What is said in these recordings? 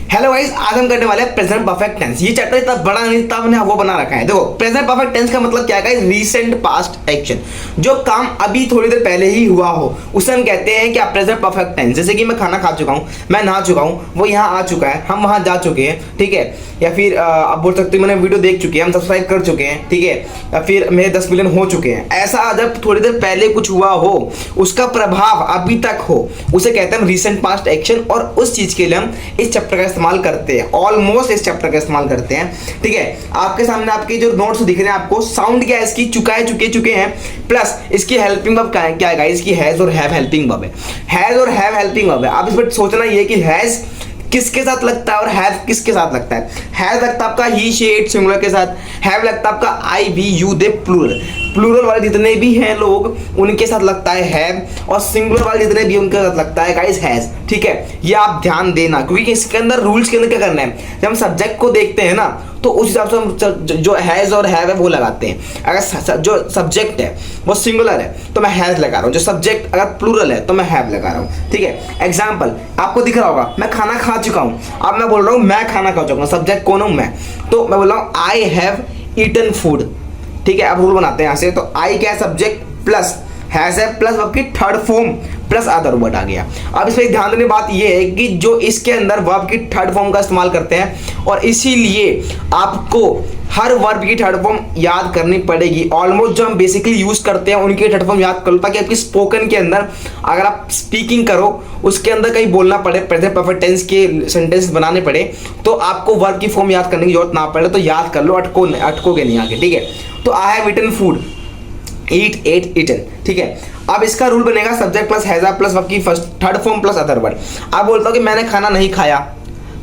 Hello guys, आज हम करने वाले हैं प्रेजेंट परफेक्ट टेंस। ये चैप्टर इतना बड़ा नहीं, इतना हमने वो बना रखा है। देखो, प्रेजेंट परफेक्ट टेंस का मतलब क्या है गाइस? रीसेंट पास्ट एक्शन, जो काम अभी थोड़ी देर पहले ही हुआ हो उसे हम कहते हैं क्या? Present perfect tense. जैसे कि मैं खाना खा चुका हूँ, मैं नहा चुका हूँ, वो यहाँ आ चुका है, हम वहाँ जा चुके हैं, ठीक है। या फिर आप बोल सकते हो मैंने वीडियो देख चुके हैं, हम सब्सक्राइब कर चुके हैं, ठीक है। या फिर मेरे 10 मिलियन हो चुके हैं। ऐसा जब थोड़ी देर पहले कुछ हुआ हो, उसका प्रभाव अभी तक हो, उसे कहते हैं रीसेंट पास्ट एक्शन। और उस चीज के लिए हम इस चैप्टर का इस्तेमाल करते हैं, ऑलमोस्ट इस चैप्टर का इस्तेमाल करते हैं, ठीक है। आपके सामने आपके जो नोट्स दिख रहे हैं आपको, साउंड क्या है इसकी? चुके हैं, प्लस इसकी हेल्पिंग वर्ब क्या है? इसकी हैज और हैव हेल्पिंग वर्ब है। हैज और हैव हेल्पिंग वर्ब है। आप इस पर सोचना ये कि हैज किसके साथ लगता है और हैव किसके साथ लगता है। हैव लगता है आपका ही, शी, इट सिंगुलर के साथ। हैव लगता है आपका I, we, you, they plural. Plural वाले जितने भी हैं लोग उनके साथ लगता है हैव, और सिंगुलर वाले जितने भी उनके साथ लगता है गाइस हैज, ठीक है। ये आप ध्यान देना, क्योंकि इसके अंदर रूल्स के अंदर क्या करना है, जब हम सब्जेक्ट को देखते हैं ना तो उस हिसाब से हम जो हैज और हैव है वो लगाते हैं। अगर जो सब्जेक्ट है वो सिंगुलर है तो मैं हैज लगा रहा हूँ, जो सब्जेक्ट अगर प्लूरल है तो मैं हैव लगा रहा हूँ, ठीक है। एग्जाम्पल आपको दिख रहा होगा, मैं खाना खा चुका हूँ। अब मैं बोल रहा हूँ मैं खाना खा चुका हूँ, सब्जेक्ट कौन हूँ? मैं। तो मैं बोल रहा हूँ आई हैव ईटन फूड, ठीक है। अब रूल बनाते हैं यहाँ से। तो आई क्या है? सब्जेक्ट प्लस हैज है प्लस वर्ब की third form plus other word आ गया। अब इसमें ध्यान देने बात ये है कि जो इसके अंदर वर्ब की थर्ड फॉर्म का इस्तेमाल करते हैं, और इसीलिए आपको हर वर्ब की थर्ड फॉर्म याद करनी पड़ेगी। ऑलमोस्ट जो हम बेसिकली यूज करते हैं उनकी थर्ड फॉर्म याद कर लो, ताकि आपकी स्पोकन के अंदर अगर आप स्पीकिंग करो उसके अंदर कहीं बोलना पड़े, प्रेजेंट परफेक्ट टेंस के सेंटेंस बनाने पड़े, तो आपको वर्ब की फॉर्म याद करने की जरूरत ना पड़े। तो याद कर लो, अटकोगे नहीं आगे, ठीक है। तो I have eaten food, eat, ate, eaten, ठीक है। अब इसका रूल बनेगा subject plus has plus verb की first third form plus other word. अब बोलता हूँ कि मैंने खाना नहीं खाया,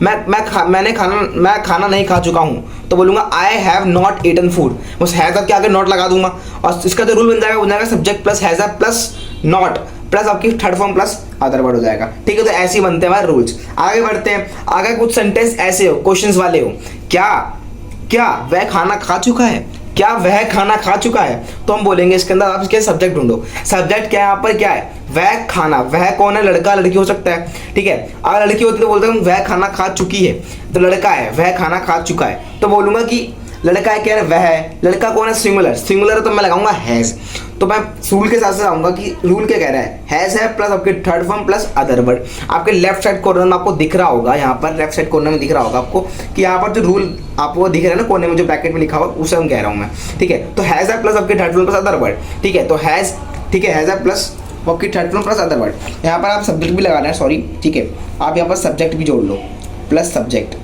मैं खाना नहीं खा चुका हूँ, तो बोलूंगा I have not eaten food. बस हैज के आगे नॉट लगा दूंगा, और इसका जो रूल बन जाएगा subject plus has plus not plus आपकी third form plus other word हो जाएगा, ठीक है। तो ऐसे ही बनते हैं हमारे रूल्स। आगे बढ़ते हैं। आगे कुछ सेंटेंस ऐसे हो, क्वेश्चंस वाले हो, क्या वह खाना खा चुका है? क्या वह खाना खा चुका है? तो हम बोलेंगे इसके अंदर आप इसके सब्जेक्ट ढूंढो। सब्जेक्ट क्या है यहाँ पर? क्या है? वह खाना। वह कौन है? लड़का लड़की हो सकता है, ठीक है। अगर लड़की होती तो बोलते हैं वह खाना खा चुकी है, तो लड़का है, वह खाना खा चुका है। तो बोलूंगा कि लड़का है, क्या है? वह है। लड़का कौन है? सिंगुलर तो मैं लगाऊंगा हैज। तो मैं रूल के साथ से आऊंगा कि रूल क्या कह रहा है? हैज है प्लस आपके third form plus other word. आपके लेफ्ट साइड कॉर्नर में आपको दिख रहा होगा, यहाँ पर लेफ्ट साइड कॉर्नर में दिख रहा होगा आपको कि यहाँ पर जो रूल आपको दिख रहा है ना कोने में, जो ब्रैकेट में लिखा हुआ, उसे हम कह रहा हूँ मैं, ठीक है। तो हैज है प्लस आपके third form plus other word, ठीक है। तो हैज, ठीक है, हैज है प्लस आपकी third form plus other word. यहाँ पर आप सब्जेक्ट भी लगाना है, सॉरी, ठीक है। आप यहाँ पर सब्जेक्ट भी जोड़ लो, प्लस सब्जेक्ट,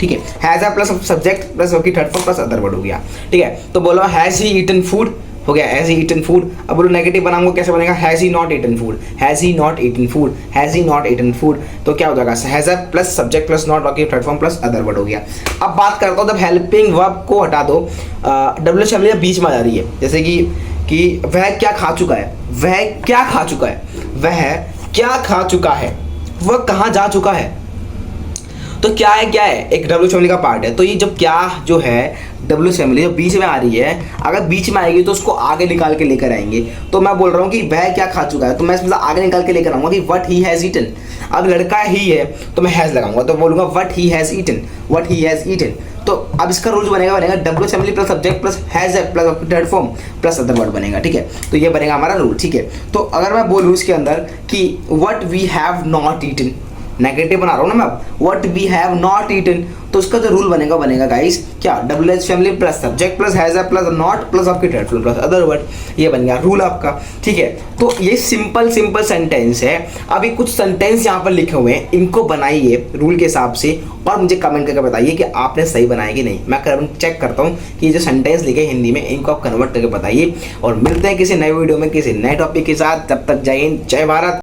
ठीक है। हैज है प्लस सब्जेक्ट प्लस आपकी third form plus other word हो गया, ठीक है। तो बोलो हैज ही ईटन फूड हो गया, हैज ही ईटन फूड। अब बोलो नेगेटिव बनाऊंगा, कैसे बनेगा? Has he not eaten food, has he not eaten food, has he not eaten food. तो क्या हो जाएगा? हैज है प्लस सब्जेक्ट प्लस नॉट बाकी third form plus other word हो गया। अब बात करता हूँ, जब हेल्पिंग वर्ब को हटा दो, डब्ल्यू शब्द बीच में आ जा रही है, जैसे कि वह क्या खा चुका है? वह क्या खा चुका है? वह क्या खा चुका है? वह कहाँ जा चुका है? तो क्या है एक डब्ल्यू फैमिली का पार्ट है। तो ये जब क्या जो है डब्ल्यू फैमिली जो बीच में आ रही है, अगर बीच में आएगी तो उसको आगे निकाल के लेकर आएंगे। तो मैं बोल रहा हूँ कि वह क्या खा चुका है, तो मैं इसमें आगे निकाल के लेकर आऊंगा कि व्हाट ही हैज ईटन। अब लड़का ही है तो मैं हैज लगाऊंगा, तो बोलूंगा what he has eaten, what he has eaten. तो अब इसका रूल बनेगा W family plus subject plus has plus third form plus other word बनेगा, ठीक है। तो ये बनेगा हमारा रूल, ठीक है। तो अगर मैं बोलूँ इसके अंदर कि what we have not eaten, negative बना रहा हूँ ना मैं, what we have not eaten, तो उसका जो रूल बनेगा गाइस क्या? W H family plus subject plus has plus not plus आपकी third form plus other word. ये बन गया रूल आपका, ठीक है। तो ये सिंपल सेंटेंस है। अभी कुछ सेंटेंस यहाँ पर लिखे हुए हैं, इनको बनाइए रूल के हिसाब से और मुझे कमेंट करके बताइए कि आपने सही बनाया कि नहीं। मैं चेक करता हूँ कि ये जो सेंटेंस लिखे हिंदी में इनको आप कन्वर्ट करके बताइए। और मिलते हैं किसी नए वीडियो में किसी नए टॉपिक के साथ। तब तक जय हिंद, जय भारत।